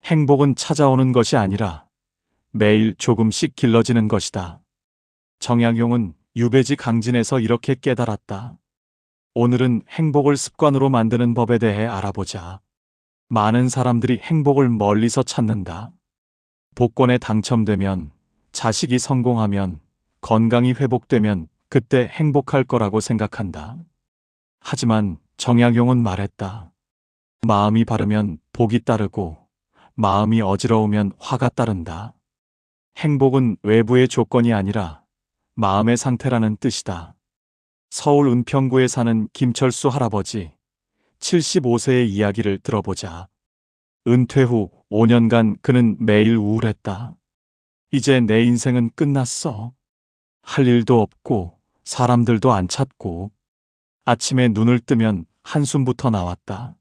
행복은 찾아오는 것이 아니라 매일 조금씩 길러지는 것이다. 정약용은 유배지 강진에서 이렇게 깨달았다. 오늘은 행복을 습관으로 만드는 법에 대해 알아보자. 많은 사람들이 행복을 멀리서 찾는다. 복권에 당첨되면, 자식이 성공하면, 건강이 회복되면 그때 행복할 거라고 생각한다. 하지만 정약용은 말했다. 마음이 바르면 복이 따르고 마음이 어지러우면 화가 따른다. 행복은 외부의 조건이 아니라 마음의 상태라는 뜻이다. 서울 은평구에 사는 김철수 할아버지 75세의 이야기를 들어보자. 은퇴 후 5년간 그는 매일 우울했다. 이제 내 인생은 끝났어. 할 일도 없고 사람들도 안 찾고 아침에 눈을 뜨면 한숨부터 나왔다.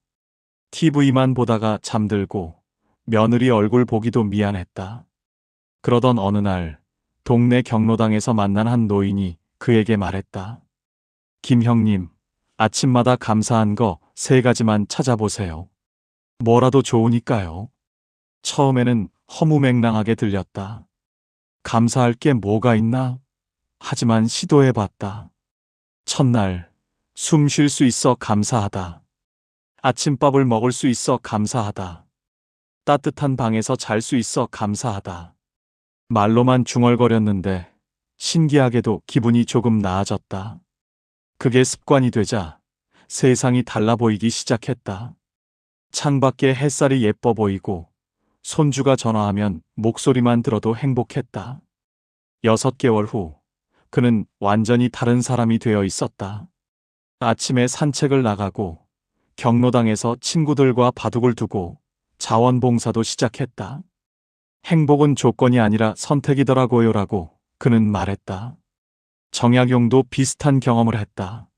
TV만 보다가 잠들고 며느리 얼굴 보기도 미안했다. 그러던 어느 날 동네 경로당에서 만난 한 노인이 그에게 말했다. 김 형님, 아침마다 감사한 거 3가지만 찾아보세요. 뭐라도 좋으니까요. 처음에는 허무맹랑하게 들렸다. 감사할 게 뭐가 있나? 하지만 시도해봤다. 첫날, 숨 쉴 수 있어 감사하다. 아침밥을 먹을 수 있어 감사하다. 따뜻한 방에서 잘 수 있어 감사하다. 말로만 중얼거렸는데 신기하게도 기분이 조금 나아졌다. 그게 습관이 되자 세상이 달라 보이기 시작했다. 창밖에 햇살이 예뻐 보이고 손주가 전화하면 목소리만 들어도 행복했다. 6개월 후 그는 완전히 다른 사람이 되어 있었다. 아침에 산책을 나가고 경로당에서 친구들과 바둑을 두고 자원봉사도 시작했다. 행복은 조건이 아니라 선택이더라고요라고 그는 말했다. 정약용도 비슷한 경험을 했다.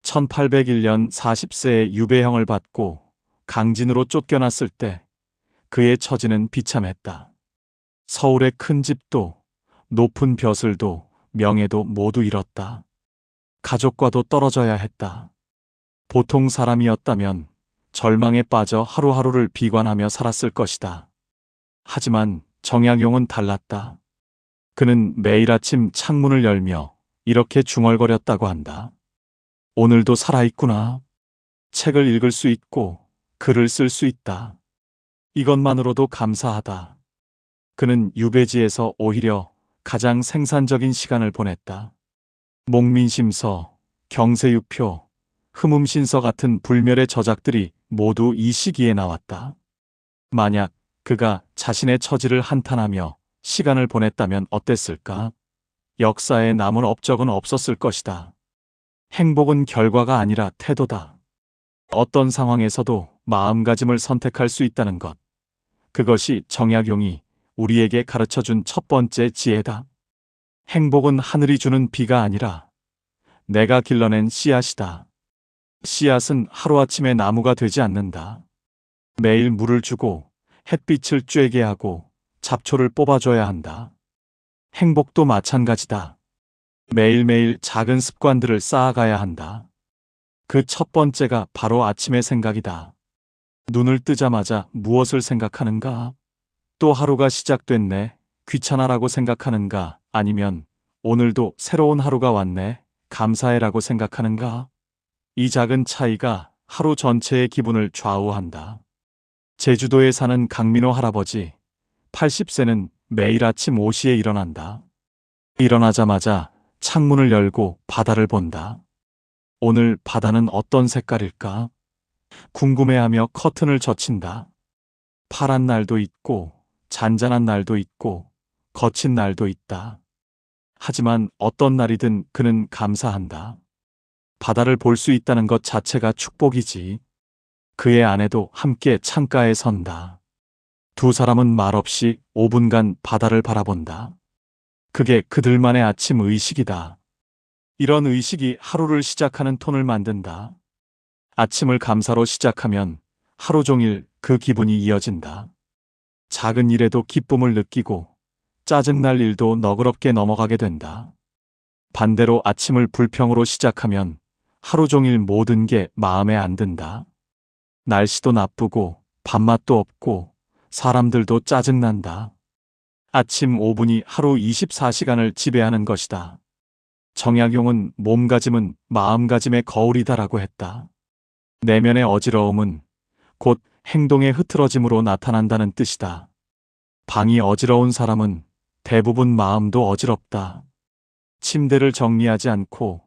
1801년 40세에 유배형을 받고 강진으로 쫓겨났을 때 그의 처지는 비참했다. 서울의 큰 집도 높은 벼슬도 명예도 모두 잃었다. 가족과도 떨어져야 했다. 보통 사람이었다면 절망에 빠져 하루하루를 비관하며 살았을 것이다. 하지만 정약용은 달랐다. 그는 매일 아침 창문을 열며 이렇게 중얼거렸다고 한다. 오늘도 살아있구나. 책을 읽을 수 있고 글을 쓸 수 있다. 이것만으로도 감사하다. 그는 유배지에서 오히려 가장 생산적인 시간을 보냈다. 목민심서, 경세유표, 흠음신서 같은 불멸의 저작들이 모두 이 시기에 나왔다. 만약 그가 자신의 처지를 한탄하며 시간을 보냈다면 어땠을까? 역사에 남은 업적은 없었을 것이다. 행복은 결과가 아니라 태도다. 어떤 상황에서도 마음가짐을 선택할 수 있다는 것. 그것이 정약용이 우리에게 가르쳐준 첫 번째 지혜다. 행복은 하늘이 주는 비가 아니라 내가 길러낸 씨앗이다. 씨앗은 하루아침에 나무가 되지 않는다. 매일 물을 주고 햇빛을 쬐게 하고 잡초를 뽑아줘야 한다. 행복도 마찬가지다. 매일매일 작은 습관들을 쌓아가야 한다. 그 첫 번째가 바로 아침의 생각이다. 눈을 뜨자마자 무엇을 생각하는가? 또 하루가 시작됐네. 귀찮아라고 생각하는가? 아니면 오늘도 새로운 하루가 왔네. 감사해라고 생각하는가? 이 작은 차이가 하루 전체의 기분을 좌우한다. 제주도에 사는 강민호 할아버지 80세는 매일 아침 5시에 일어난다. 일어나자마자 창문을 열고 바다를 본다. 오늘 바다는 어떤 색깔일까? 궁금해하며 커튼을 젖힌다. 파란 날도 있고 잔잔한 날도 있고 거친 날도 있다. 하지만 어떤 날이든 그는 감사한다. 바다를 볼 수 있다는 것 자체가 축복이지. 그의 아내도 함께 창가에 선다. 두 사람은 말없이 5분간 바다를 바라본다. 그게 그들만의 아침 의식이다. 이런 의식이 하루를 시작하는 톤을 만든다. 아침을 감사로 시작하면 하루 종일 그 기분이 이어진다. 작은 일에도 기쁨을 느끼고 짜증날 일도 너그럽게 넘어가게 된다. 반대로 아침을 불평으로 시작하면 하루 종일 모든 게 마음에 안 든다. 날씨도 나쁘고 밥맛도 없고 사람들도 짜증난다. 아침 5분이 하루 24시간을 지배하는 것이다. 정약용은 몸가짐은 마음가짐의 거울이다라고 했다. 내면의 어지러움은 곧 행동의 흐트러짐으로 나타난다는 뜻이다. 방이 어지러운 사람은 대부분 마음도 어지럽다. 침대를 정리하지 않고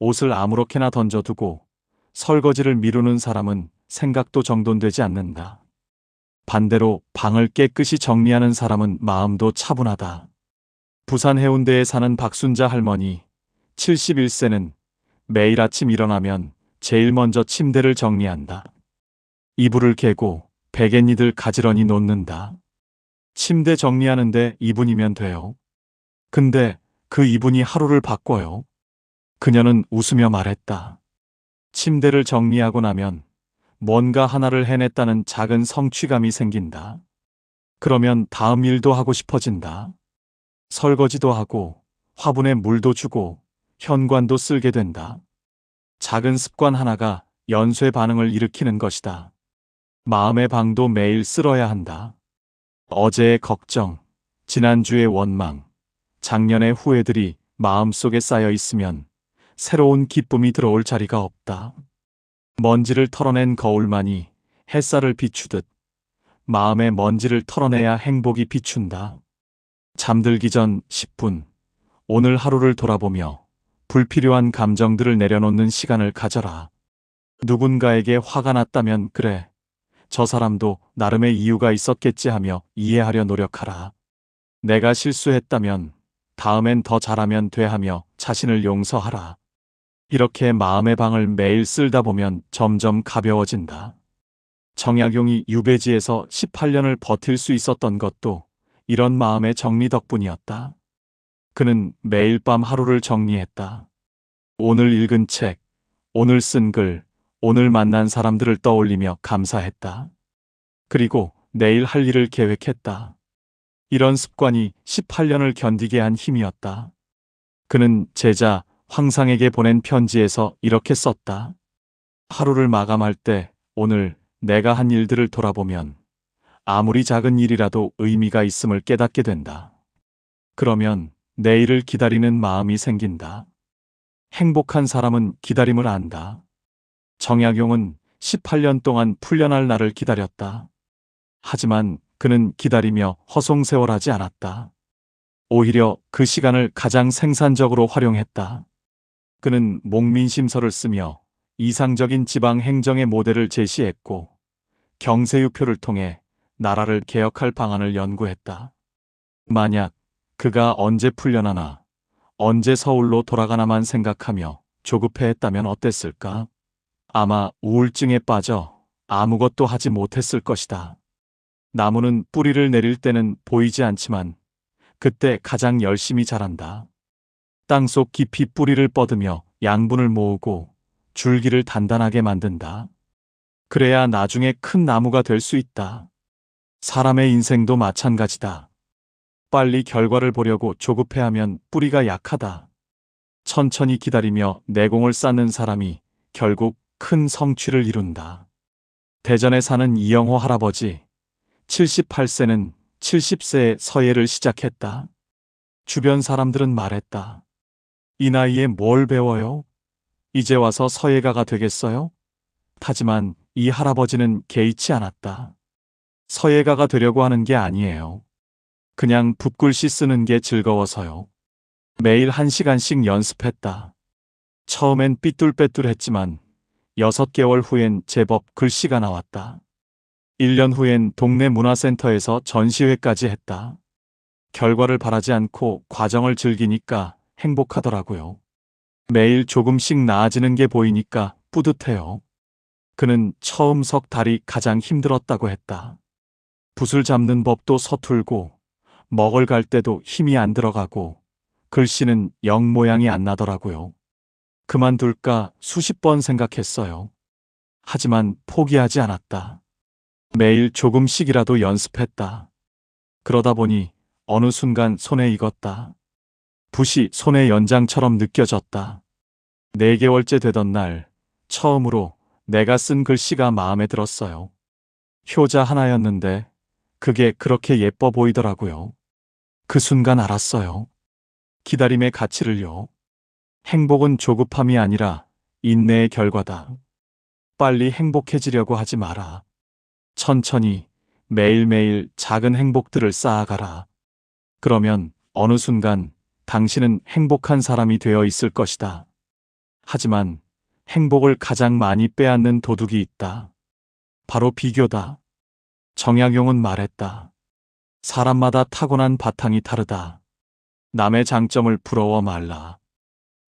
옷을 아무렇게나 던져두고 설거지를 미루는 사람은 생각도 정돈되지 않는다. 반대로 방을 깨끗이 정리하는 사람은 마음도 차분하다. 부산 해운대에 사는 박순자 할머니 71세는 매일 아침 일어나면 제일 먼저 침대를 정리한다. 이불을 개고 베갯니들 가지런히 놓는다. 침대 정리하는데 2분이면 돼요. 근데 그 2분이 하루를 바꿔요. 그녀는 웃으며 말했다. 침대를 정리하고 나면 뭔가 하나를 해냈다는 작은 성취감이 생긴다. 그러면 다음 일도 하고 싶어진다. 설거지도 하고 화분에 물도 주고 현관도 쓸게 된다. 작은 습관 하나가 연쇄 반응을 일으키는 것이다. 마음의 방도 매일 쓸어야 한다. 어제의 걱정, 지난주의 원망, 작년의 후회들이 마음속에 쌓여 있으면 새로운 기쁨이 들어올 자리가 없다. 먼지를 털어낸 거울만이 햇살을 비추듯 마음의 먼지를 털어내야 행복이 비춘다. 잠들기 전 10분, 오늘 하루를 돌아보며 불필요한 감정들을 내려놓는 시간을 가져라. 누군가에게 화가 났다면 그래, 저 사람도 나름의 이유가 있었겠지 하며 이해하려 노력하라. 내가 실수했다면 다음엔 더 잘하면 돼 하며 자신을 용서하라. 이렇게 마음의 방을 매일 쓸다 보면 점점 가벼워진다. 정약용이 유배지에서 18년을 버틸 수 있었던 것도 이런 마음의 정리 덕분이었다. 그는 매일 밤 하루를 정리했다. 오늘 읽은 책, 오늘 쓴 글, 오늘 만난 사람들을 떠올리며 감사했다. 그리고 내일 할 일을 계획했다. 이런 습관이 18년을 견디게 한 힘이었다. 그는 제자 황상에게 보낸 편지에서 이렇게 썼다. 하루를 마감할 때 오늘 내가 한 일들을 돌아보면 아무리 작은 일이라도 의미가 있음을 깨닫게 된다. 그러면 내일을 기다리는 마음이 생긴다. 행복한 사람은 기다림을 안다. 정약용은 18년 동안 풀려날 날을 기다렸다. 하지만 그는 기다리며 허송세월하지 않았다. 오히려 그 시간을 가장 생산적으로 활용했다. 그는 목민심서를 쓰며 이상적인 지방 행정의 모델을 제시했고 경세유표를 통해 나라를 개혁할 방안을 연구했다. 만약 그가 언제 풀려나나, 언제 서울로 돌아가나만 생각하며 조급해했다면 어땠을까? 아마 우울증에 빠져 아무것도 하지 못했을 것이다. 나무는 뿌리를 내릴 때는 보이지 않지만 그때 가장 열심히 자란다. 땅속 깊이 뿌리를 뻗으며 양분을 모으고 줄기를 단단하게 만든다. 그래야 나중에 큰 나무가 될 수 있다. 사람의 인생도 마찬가지다. 빨리 결과를 보려고 조급해하면 뿌리가 약하다. 천천히 기다리며 내공을 쌓는 사람이 결국 큰 성취를 이룬다. 대전에 사는 이영호 할아버지 78세는 70세에 서예를 시작했다. 주변 사람들은 말했다. 이 나이에 뭘 배워요? 이제 와서 서예가가 되겠어요? 하지만 이 할아버지는 개의치 않았다. 서예가가 되려고 하는 게 아니에요. 그냥 붓글씨 쓰는 게 즐거워서요. 매일 1시간씩 연습했다. 처음엔 삐뚤빼뚤했지만 6개월 후엔 제법 글씨가 나왔다. 1년 후엔 동네 문화센터에서 전시회까지 했다. 결과를 바라지 않고 과정을 즐기니까 행복하더라고요. 매일 조금씩 나아지는 게 보이니까 뿌듯해요. 그는 처음 석 달이 가장 힘들었다고 했다. 붓을 잡는 법도 서툴고 먹을 갈 때도 힘이 안 들어가고 글씨는 영 모양이 안 나더라고요. 그만둘까 수십 번 생각했어요. 하지만 포기하지 않았다. 매일 조금씩이라도 연습했다. 그러다 보니 어느 순간 손에 익었다. 붓이 손의 연장처럼 느껴졌다. 4개월째 되던 날 처음으로 내가 쓴 글씨가 마음에 들었어요. 효자 하나였는데 그게 그렇게 예뻐 보이더라고요. 그 순간 알았어요. 기다림의 가치를요. 행복은 조급함이 아니라 인내의 결과다. 빨리 행복해지려고 하지 마라. 천천히 매일매일 작은 행복들을 쌓아가라. 그러면 어느 순간 당신은 행복한 사람이 되어 있을 것이다. 하지만 행복을 가장 많이 빼앗는 도둑이 있다. 바로 비교다. 정약용은 말했다. 사람마다 타고난 바탕이 다르다. 남의 장점을 부러워 말라.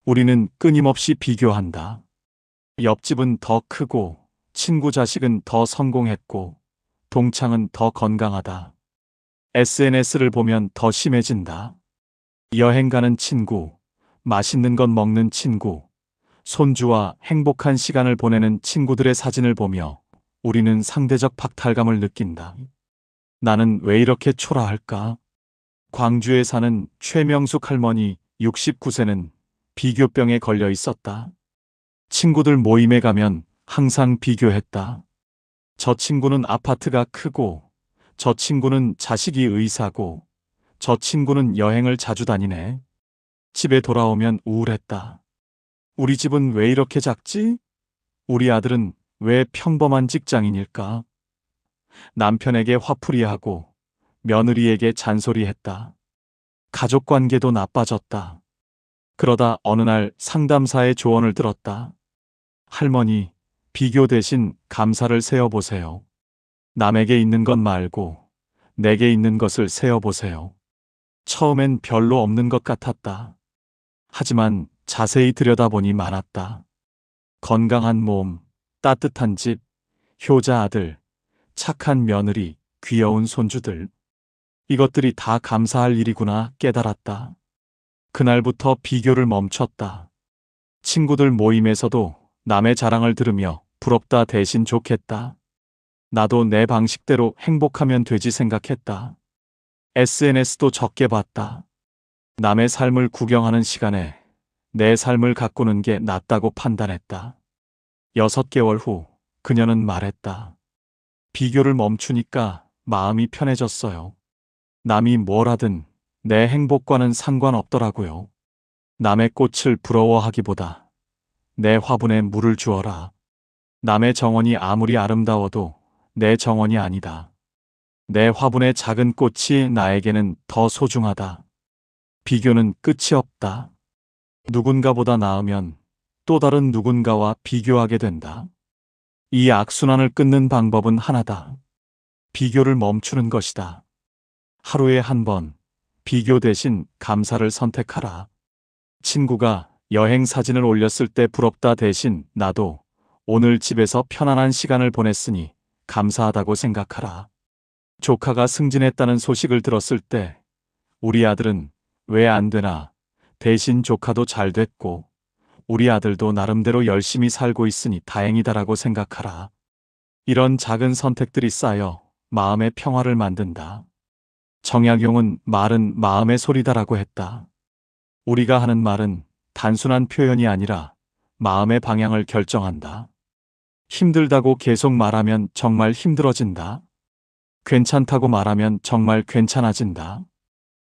우리는 끊임없이 비교한다. 옆집은 더 크고, 친구 자식은 더 성공했고, 동창은 더 건강하다. SNS를 보면 더 심해진다. 여행 가는 친구, 맛있는 것 먹는 친구, 손주와 행복한 시간을 보내는 친구들의 사진을 보며 우리는 상대적 박탈감을 느낀다. 나는 왜 이렇게 초라할까? 광주에 사는 최명숙 할머니 69세는 비교병에 걸려 있었다. 친구들 모임에 가면 항상 비교했다. 저 친구는 아파트가 크고, 저 친구는 자식이 의사고, 저 친구는 여행을 자주 다니네. 집에 돌아오면 우울했다. 우리 집은 왜 이렇게 작지? 우리 아들은 왜 평범한 직장인일까? 남편에게 화풀이하고 며느리에게 잔소리했다. 가족 관계도 나빠졌다. 그러다 어느 날 상담사의 조언을 들었다. 할머니, 비교 대신 감사를 세어보세요. 남에게 있는 것 말고 내게 있는 것을 세어보세요. 처음엔 별로 없는 것 같았다. 하지만 자세히 들여다보니 많았다. 건강한 몸, 따뜻한 집, 효자 아들, 착한 며느리, 귀여운 손주들. 이것들이 다 감사할 일이구나 깨달았다. 그날부터 비교를 멈췄다. 친구들 모임에서도 남의 자랑을 들으며 부럽다 대신 좋겠다. 나도 내 방식대로 행복하면 되지 생각했다. SNS도 적게 봤다. 남의 삶을 구경하는 시간에 내 삶을 가꾸는 게 낫다고 판단했다. 6개월 후 그녀는 말했다. 비교를 멈추니까 마음이 편해졌어요. 남이 뭘 하든 내 행복과는 상관없더라고요. 남의 꽃을 부러워하기보다 내 화분에 물을 주어라. 남의 정원이 아무리 아름다워도 내 정원이 아니다. 내 화분의 작은 꽃이 나에게는 더 소중하다. 비교는 끝이 없다. 누군가보다 나으면 또 다른 누군가와 비교하게 된다. 이 악순환을 끊는 방법은 하나다. 비교를 멈추는 것이다. 하루에 한 번 비교 대신 감사를 선택하라. 친구가 여행 사진을 올렸을 때 부럽다 대신 나도 오늘 집에서 편안한 시간을 보냈으니 감사하다고 생각하라. 조카가 승진했다는 소식을 들었을 때 우리 아들은 왜 안 되나 대신 조카도 잘 됐고 우리 아들도 나름대로 열심히 살고 있으니 다행이다라고 생각하라. 이런 작은 선택들이 쌓여 마음의 평화를 만든다. 정약용은 말은 마음의 소리다라고 했다. 우리가 하는 말은 단순한 표현이 아니라 마음의 방향을 결정한다. 힘들다고 계속 말하면 정말 힘들어진다. 괜찮다고 말하면 정말 괜찮아진다.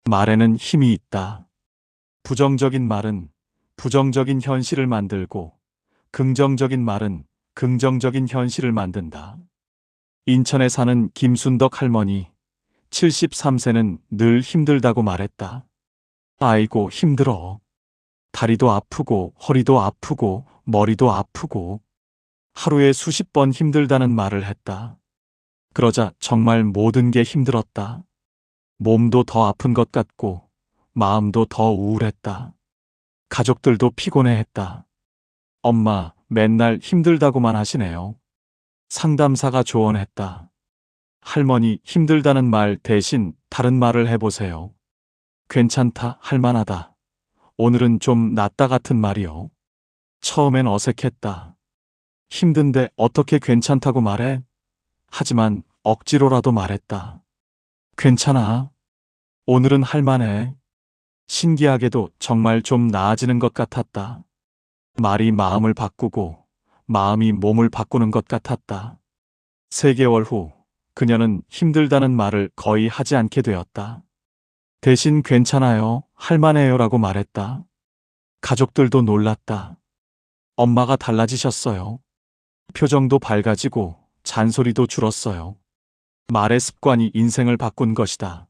말에는 힘이 있다. 부정적인 말은 부정적인 현실을 만들고 긍정적인 말은 긍정적인 현실을 만든다. 인천에 사는 김순덕 할머니 73세는 늘 힘들다고 말했다. 아이고 힘들어. 다리도 아프고 허리도 아프고 머리도 아프고 하루에 수십 번 힘들다는 말을 했다. 그러자 정말 모든 게 힘들었다. 몸도 더 아픈 것 같고 마음도 더 우울했다. 가족들도 피곤해했다. 엄마, 맨날 힘들다고만 하시네요. 상담사가 조언했다. 할머니, 힘들다는 말 대신 다른 말을 해보세요. 괜찮다, 할만하다. 오늘은 좀 낫다 같은 말이요. 처음엔 어색했다. 힘든데 어떻게 괜찮다고 말해? 하지만 억지로라도 말했다. 괜찮아. 오늘은 할만해. 신기하게도 정말 좀 나아지는 것 같았다. 말이 마음을 바꾸고 마음이 몸을 바꾸는 것 같았다. 3개월 후 그녀는 힘들다는 말을 거의 하지 않게 되었다. 대신 괜찮아요, 할만해요라고 말했다. 가족들도 놀랐다. 엄마가 달라지셨어요. 표정도 밝아지고 잔소리도 줄었어요. 말의 습관이 인생을 바꾼 것이다.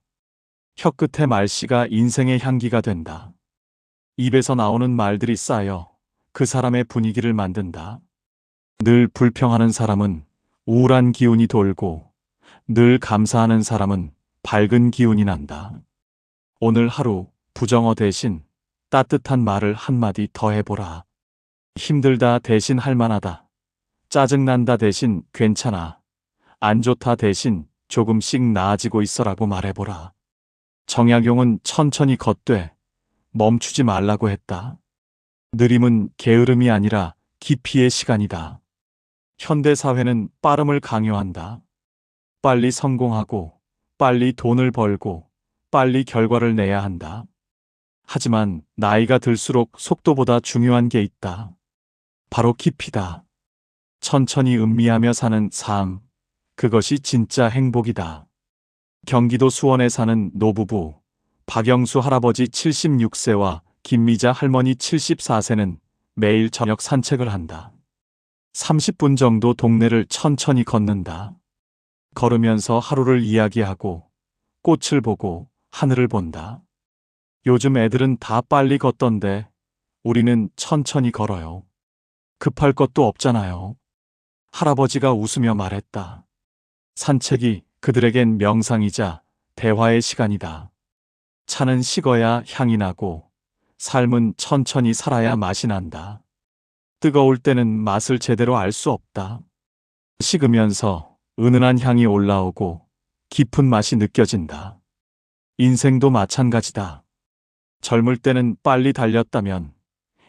혀끝의 말씨가 인생의 향기가 된다. 입에서 나오는 말들이 쌓여 그 사람의 분위기를 만든다. 늘 불평하는 사람은 우울한 기운이 돌고, 늘 감사하는 사람은 밝은 기운이 난다. 오늘 하루 부정어 대신 따뜻한 말을 한마디 더 해보라. 힘들다 대신 할만하다. 짜증난다 대신 괜찮아. 안 좋다 대신 조금씩 나아지고 있어라고 말해보라. 정약용은 천천히 걷되 멈추지 말라고 했다. 느림은 게으름이 아니라 깊이의 시간이다. 현대사회는 빠름을 강요한다. 빨리 성공하고, 빨리 돈을 벌고, 빨리 결과를 내야 한다. 하지만 나이가 들수록 속도보다 중요한 게 있다. 바로 깊이다. 천천히 음미하며 사는 삶, 그것이 진짜 행복이다. 경기도 수원에 사는 노부부, 박영수 할아버지 76세와 김미자 할머니 74세는 매일 저녁 산책을 한다. 30분 정도 동네를 천천히 걷는다. 걸으면서 하루를 이야기하고, 꽃을 보고, 하늘을 본다. 요즘 애들은 다 빨리 걷던데 우리는 천천히 걸어요. 급할 것도 없잖아요. 할아버지가 웃으며 말했다. 산책이 그들에겐 명상이자 대화의 시간이다. 차는 식어야 향이 나고, 삶은 천천히 살아야 맛이 난다. 뜨거울 때는 맛을 제대로 알 수 없다. 식으면서 은은한 향이 올라오고 깊은 맛이 느껴진다. 인생도 마찬가지다. 젊을 때는 빨리 달렸다면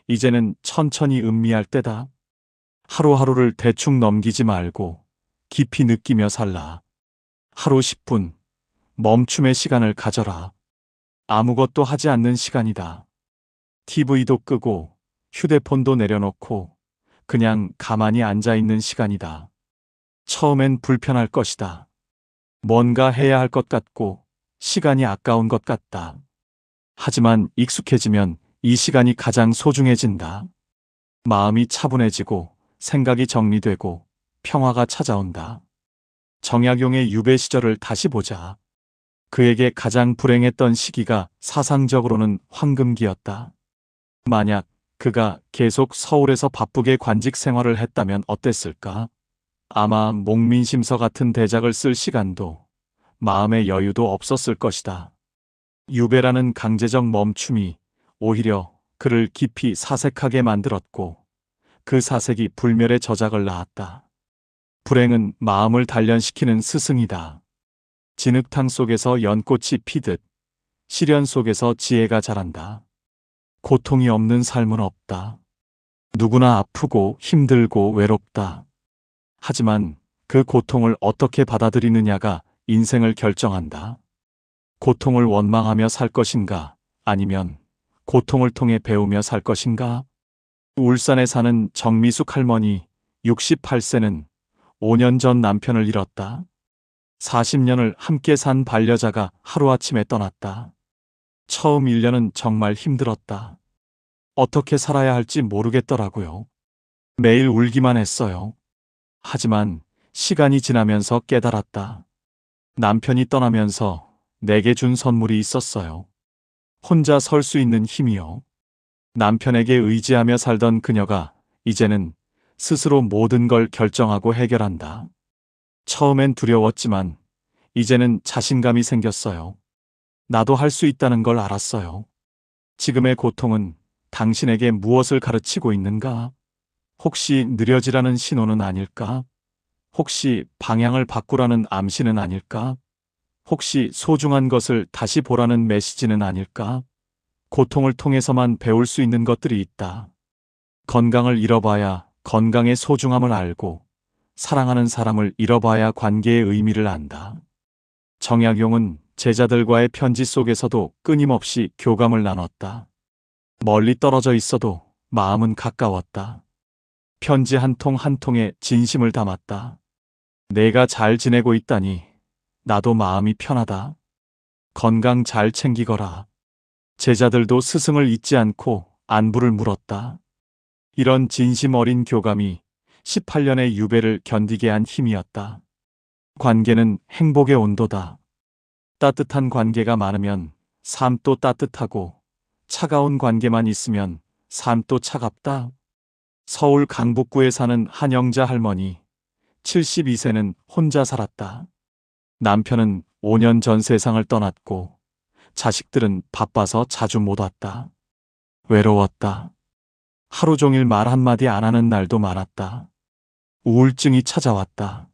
이제는 천천히 음미할 때다. 하루하루를 대충 넘기지 말고 깊이 느끼며 살라. 하루 10분 멈춤의 시간을 가져라. 아무것도 하지 않는 시간이다. TV도 끄고 휴대폰도 내려놓고 그냥 가만히 앉아 있는 시간이다. 처음엔 불편할 것이다. 뭔가 해야 할 것 같고 시간이 아까운 것 같다. 하지만 익숙해지면 이 시간이 가장 소중해진다. 마음이 차분해지고 생각이 정리되고 평화가 찾아온다. 정약용의 유배 시절을 다시 보자. 그에게 가장 불행했던 시기가 사상적으로는 황금기였다. 만약 그가 계속 서울에서 바쁘게 관직 생활을 했다면 어땠을까? 아마 목민심서 같은 대작을 쓸 시간도 마음의 여유도 없었을 것이다. 유배라는 강제적 멈춤이 오히려 그를 깊이 사색하게 만들었고, 그 사색이 불멸의 저작을 낳았다. 불행은 마음을 단련시키는 스승이다. 진흙탕 속에서 연꽃이 피듯 시련 속에서 지혜가 자란다. 고통이 없는 삶은 없다. 누구나 아프고 힘들고 외롭다. 하지만 그 고통을 어떻게 받아들이느냐가 인생을 결정한다. 고통을 원망하며 살 것인가, 아니면 고통을 통해 배우며 살 것인가? 울산에 사는 정미숙 할머니 68세는 5년 전 남편을 잃었다. 40년을 함께 산 반려자가 하루아침에 떠났다. 처음 1년은 정말 힘들었다. 어떻게 살아야 할지 모르겠더라고요. 매일 울기만 했어요. 하지만 시간이 지나면서 깨달았다. 남편이 떠나면서 내게 준 선물이 있었어요. 혼자 설 수 있는 힘이요. 남편에게 의지하며 살던 그녀가 이제는 스스로 모든 걸 결정하고 해결한다. 처음엔 두려웠지만 이제는 자신감이 생겼어요. 나도 할 수 있다는 걸 알았어요. 지금의 고통은 당신에게 무엇을 가르치고 있는가? 혹시 느려지라는 신호는 아닐까? 혹시 방향을 바꾸라는 암시는 아닐까? 혹시 소중한 것을 다시 보라는 메시지는 아닐까? 고통을 통해서만 배울 수 있는 것들이 있다. 건강을 잃어봐야 건강의 소중함을 알고, 사랑하는 사람을 잃어봐야 관계의 의미를 안다. 정약용은 제자들과의 편지 속에서도 끊임없이 교감을 나눴다. 멀리 떨어져 있어도 마음은 가까웠다. 편지 한 통 한 통에 진심을 담았다. 내가 잘 지내고 있다니 나도 마음이 편하다. 건강 잘 챙기거라. 제자들도 스승을 잊지 않고 안부를 물었다. 이런 진심 어린 교감이 18년의 유배를 견디게 한 힘이었다. 관계는 행복의 온도다. 따뜻한 관계가 많으면 삶도 따뜻하고 차가운 관계만 있으면 삶도 차갑다. 서울 강북구에 사는 한영자 할머니 72세는 혼자 살았다. 남편은 5년 전 세상을 떠났고 자식들은 바빠서 자주 못 왔다. 외로웠다. 하루 종일 말 한마디 안 하는 날도 많았다. 우울증이 찾아왔다.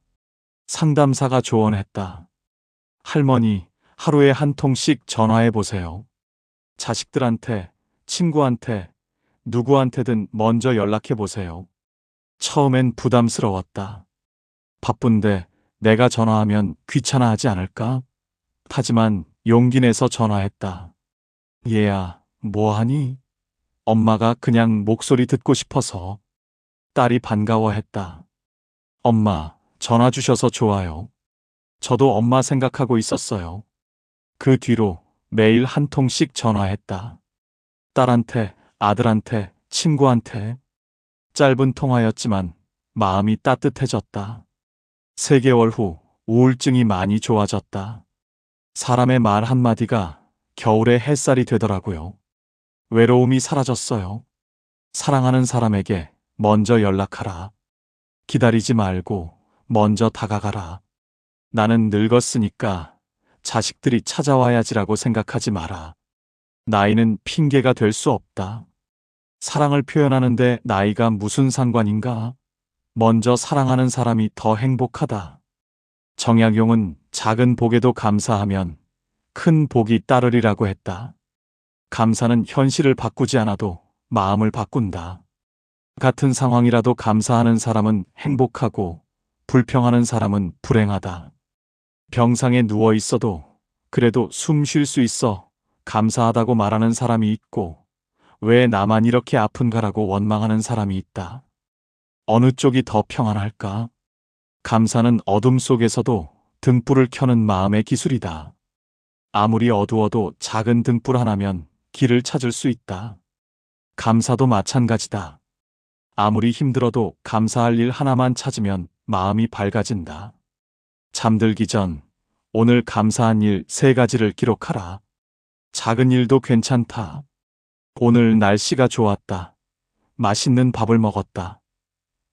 상담사가 조언했다. 할머니, 하루에 한 통씩 전화해 보세요. 자식들한테, 친구한테, 누구한테든 먼저 연락해 보세요. 처음엔 부담스러웠다. 바쁜데 내가 전화하면 귀찮아하지 않을까? 하지만 용기 내서 전화했다. 얘야, 뭐하니? 엄마가 그냥 목소리 듣고 싶어서. 딸이 반가워했다. 엄마, 전화 주셔서 좋아요. 저도 엄마 생각하고 있었어요. 그 뒤로 매일 한 통씩 전화했다. 딸한테, 아들한테, 친구한테. 짧은 통화였지만 마음이 따뜻해졌다. 3개월 후 우울증이 많이 좋아졌다. 사람의 말 한마디가 겨울의 햇살이 되더라고요. 외로움이 사라졌어요. 사랑하는 사람에게 먼저 연락하라. 기다리지 말고 먼저 다가가라. 나는 늙었으니까 자식들이 찾아와야지라고 생각하지 마라. 나이는 핑계가 될 수 없다. 사랑을 표현하는데 나이가 무슨 상관인가? 먼저 사랑하는 사람이 더 행복하다. 정약용은 작은 복에도 감사하면 큰 복이 따르리라고 했다. 감사는 현실을 바꾸지 않아도 마음을 바꾼다. 같은 상황이라도 감사하는 사람은 행복하고 불평하는 사람은 불행하다. 병상에 누워 있어도 그래도 숨 쉴 수 있어 감사하다고 말하는 사람이 있고, 왜 나만 이렇게 아픈가라고 원망하는 사람이 있다. 어느 쪽이 더 평안할까? 감사는 어둠 속에서도 등불을 켜는 마음의 기술이다. 아무리 어두워도 작은 등불 하나면 길을 찾을 수 있다. 감사도 마찬가지다. 아무리 힘들어도 감사할 일 하나만 찾으면 마음이 밝아진다. 잠들기 전 오늘 감사한 일 3가지를 기록하라. 작은 일도 괜찮다. 오늘 날씨가 좋았다. 맛있는 밥을 먹었다.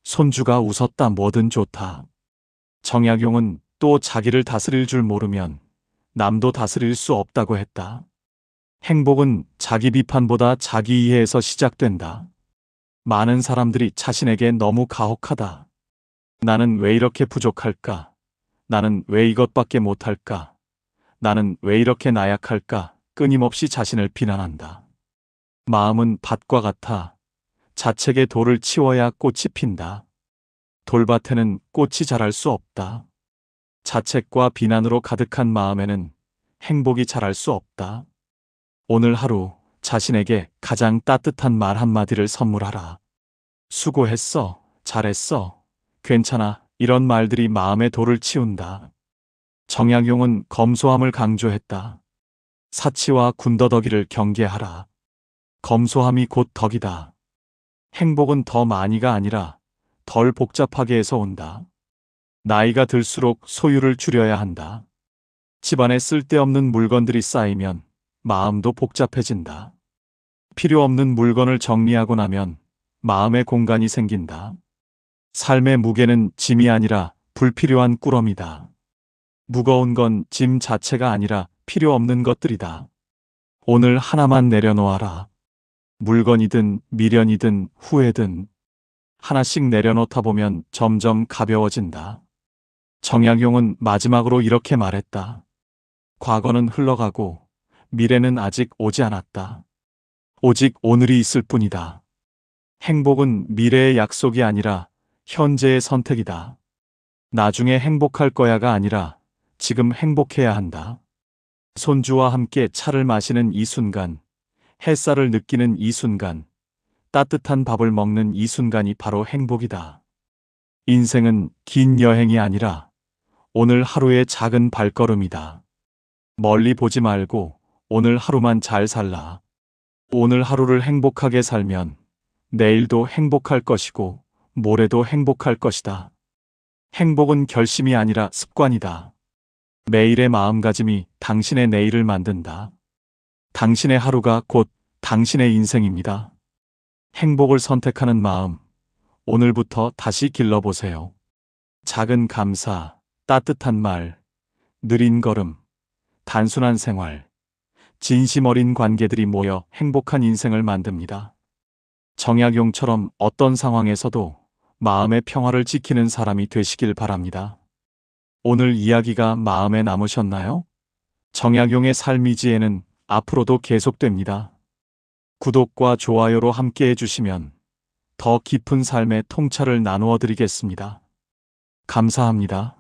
손주가 웃었다. 뭐든 좋다. 정약용은 또 자기를 다스릴 줄 모르면 남도 다스릴 수 없다고 했다. 행복은 자기 비판보다 자기 이해에서 시작된다. 많은 사람들이 자신에게 너무 가혹하다. 나는 왜 이렇게 부족할까? 나는 왜 이것밖에 못할까? 나는 왜 이렇게 나약할까? 끊임없이 자신을 비난한다. 마음은 밭과 같아. 자책의 돌을 치워야 꽃이 핀다. 돌밭에는 꽃이 자랄 수 없다. 자책과 비난으로 가득한 마음에는 행복이 자랄 수 없다. 오늘 하루 자신에게 가장 따뜻한 말 한마디를 선물하라. 수고했어. 잘했어. 괜찮아. 이런 말들이 마음의 돌을 치운다. 정약용은 검소함을 강조했다. 사치와 군더더기를 경계하라. 검소함이 곧 덕이다. 행복은 더 많이가 아니라 덜 복잡하게 해서 온다. 나이가 들수록 소유를 줄여야 한다. 집안에 쓸데없는 물건들이 쌓이면 마음도 복잡해진다. 필요 없는 물건을 정리하고 나면 마음의 공간이 생긴다. 삶의 무게는 짐이 아니라 불필요한 꾸러미다. 무거운 건 짐 자체가 아니라 필요 없는 것들이다. 오늘 하나만 내려놓아라. 물건이든 미련이든 후회든 하나씩 내려놓다 보면 점점 가벼워진다. 정약용은 마지막으로 이렇게 말했다. 과거는 흘러가고 미래는 아직 오지 않았다. 오직 오늘이 있을 뿐이다. 행복은 미래의 약속이 아니라 현재의 선택이다. 나중에 행복할 거야가 아니라 지금 행복해야 한다. 손주와 함께 차를 마시는 이 순간, 햇살을 느끼는 이 순간, 따뜻한 밥을 먹는 이 순간이 바로 행복이다. 인생은 긴 여행이 아니라 오늘 하루의 작은 발걸음이다. 멀리 보지 말고 오늘 하루만 잘 살라. 오늘 하루를 행복하게 살면 내일도 행복할 것이고 모레도 행복할 것이다. 행복은 결심이 아니라 습관이다. 매일의 마음가짐이 당신의 내일을 만든다. 당신의 하루가 곧 당신의 인생입니다. 행복을 선택하는 마음, 오늘부터 다시 길러보세요. 작은 감사, 따뜻한 말, 느린 걸음, 단순한 생활, 진심 어린 관계들이 모여 행복한 인생을 만듭니다. 정약용처럼 어떤 상황에서도 마음의 평화를 지키는 사람이 되시길 바랍니다. 오늘 이야기가 마음에 남으셨나요? 정약용의 삶이지에는 앞으로도 계속됩니다. 구독과 좋아요로 함께 해주시면 더 깊은 삶의 통찰을 나누어 드리겠습니다. 감사합니다.